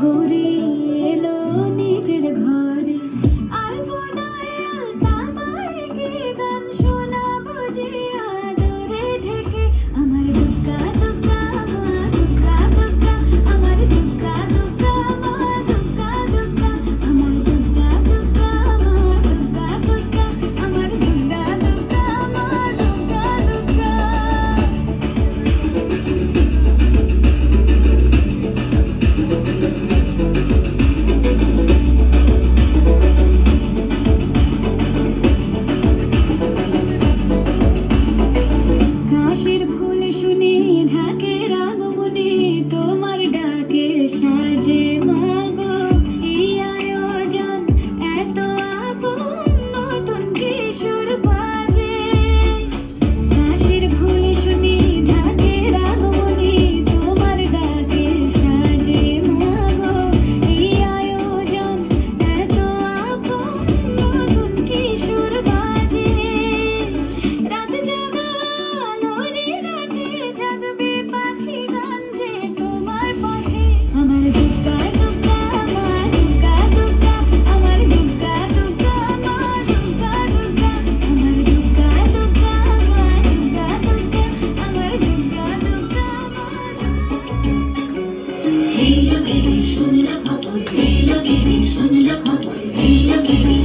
গড়ে এলো নিজের ঘরে আর বোনায় আলতা পায়ে গিয়ে গান শোনাবো যে আদরে ঢেকে আমার দুগ্গা দুগ্গা মা দুগ্গা দুগ্গা আমার দুগ্গা দুগ্গা মা দুগ্গা দুগ্গা আমার দুগ্গা দুগ্গা মা দুগ্গা দুগ্গা আমার দুগ্গা দুগ্গা মা দুগ্গা দুগ্গা। কাশের ফুল শুনে ঢাকের আগমনে তোমার ডাকের সাজে মাগো এই আয়োজন এত আপন নতুন কিশোর বাজে। কাশের ফুল শুনে ঢাকের আগমনে তোমার ডাকের সাজে মাগো এই আয়োজন এত আপন নতুন কিশোর বাজে। রাত জাগা আলোরে রাতে জাগবে পাখি গান যে তোমার পথে আমার দুগ্গা দুগ্গা মা দুগ্গা দুগ্গা আমার দুগ্গা দুগ্গা মা দুগ্গা দুগ্গা আমার দুগ্গা দুগ্গা মা দুগ্গা দুগ্গা আমার দুগ্গা দুগ্গা মা। এই লোকেরই শুনল খবর, এই লোকেরই শুনল খবর, এই লোকেরই